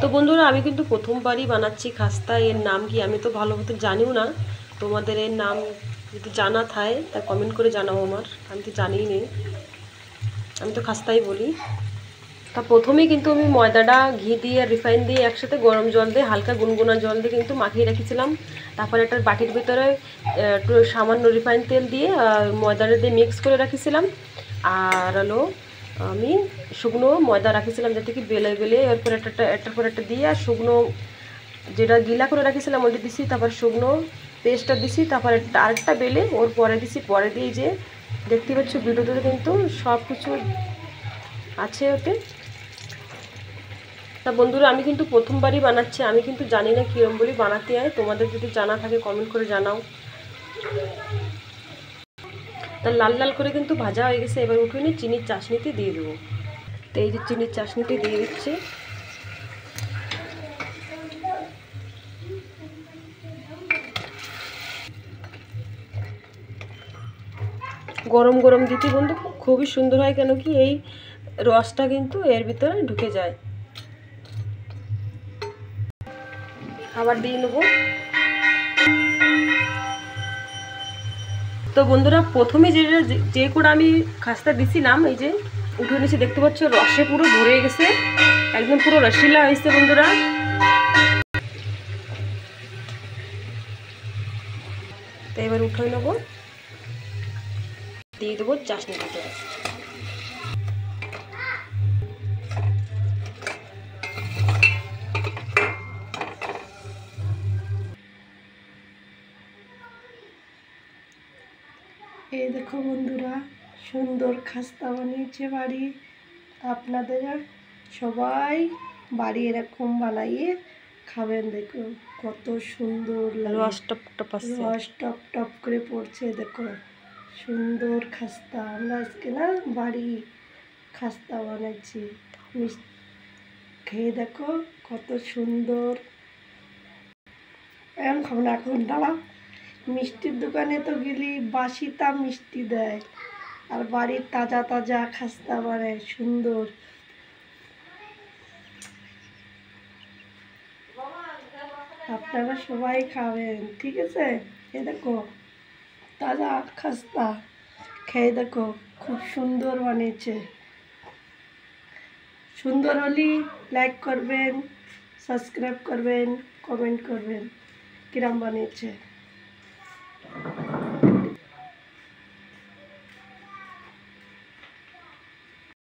তো বন্ধুরা আমি কিন্তু প্রথমবারই বানাচ্ছি খাস্তা। এর নাম কি আমি তো ভালো মতো জানিও না, তোমাদের এর নাম যদি জানা থাকে তা কমেন্ট করে জানাও। আমি তো জানিই নেই, আমি তো খাস্তাই বলি। তা প্রথমেই কিন্তু আমি ময়দাটা ঘি দিয়ে রিফাইন দিয়ে একসাথে গরম জল দিয়ে হালকা গুনগুনা জল দিয়ে কিন্তু মাখিয়ে রেখেছিলাম। তারপরে একটা বাটির ভিতরে একটু সামান্য রিফাইন তেল দিয়ে ময়দাটা দিয়ে মিক্স করে রাখিছিলাম। আর হলো আমি শুকনো ময়দা রাখিছিলাম যাতে কি বেলে বেলে এরপর একটার পর একটা দিয়ে, আর শুকনো যেটা গিলা করে রাখিছিলাম ওইটা দিছি, তারপর শুকনো পেস্টটা দিছি, তারপরে আরেকটা বেলে ওর পরে দিছি। পরে দিয়ে যে দেখতে পাচ্ছ ভিডিওতে কিন্তু সব কিছু আছে ওতে। তা বন্ধুরা আমি কিন্তু প্রথমবারই বানাচ্ছি, আমি কিন্তু জানি না কীরকম বলি বানাতে হয়। তোমাদের যদি জানা থাকে কমেন্ট করে জানাও। তা লাল লাল করে কিন্তু ভাজা হয়ে গেছে, এবার উঠে নিয়ে চিনির চাশনিতে দিয়ে দেবো। তো এই যে চিনির চাশনিতে দিয়ে দিচ্ছি। গরম গরম দিতে বন্ধু খুবই সুন্দর হয়, কেন কি এই রসটা কিন্তু এর ভিতরে ঢুকে যায়। আবার দিয়ে নেবো। তো বন্ধুরা প্রথমে যে করে আমি খাস্তা দিছিলাম এই যে উঠে নিচে দেখতে পাচ্ছ রসে পুরো ভরে গেছে, একদম পুরো রসিলা হয়েছে বন্ধুরা। তো এবার উঠে নেবো, দিয়ে দেবো চাশনি ভিতরে। এই দেখো বন্ধুরা সুন্দর খাস্তা বানিয়েছে বাড়ি। আপনাদের সবাই বাড়ি এরকম বানাইয়ে খাবেন। দেখো কত সুন্দর রস টপ টপ আসছে, রস টপ টপ করে পড়ছে। দেখো সুন্দর খাস্তা। আমরা আজকে না বাড়ি খাস্তা বানাচ্ছি। খেয়ে দেখো কত সুন্দর। এখন খাবো না, এখন দাঁড়াও। মিষ্টির দোকানে তো গেলি বাসিটা মিষ্টি দেয়, আর বাড়ির তাজা তাজা খাস্তা বানায় সুন্দর। আপনারা সবাই খাবেন, ঠিক আছে? এ দেখো তাজা খাস্তা, খেয়ে দেখো খুব সুন্দর বানিয়েছে। সুন্দর হলে লাইক করবেন, সাবস্ক্রাইব করবেন, কমেন্ট করবেন কিরম বানিয়েছে।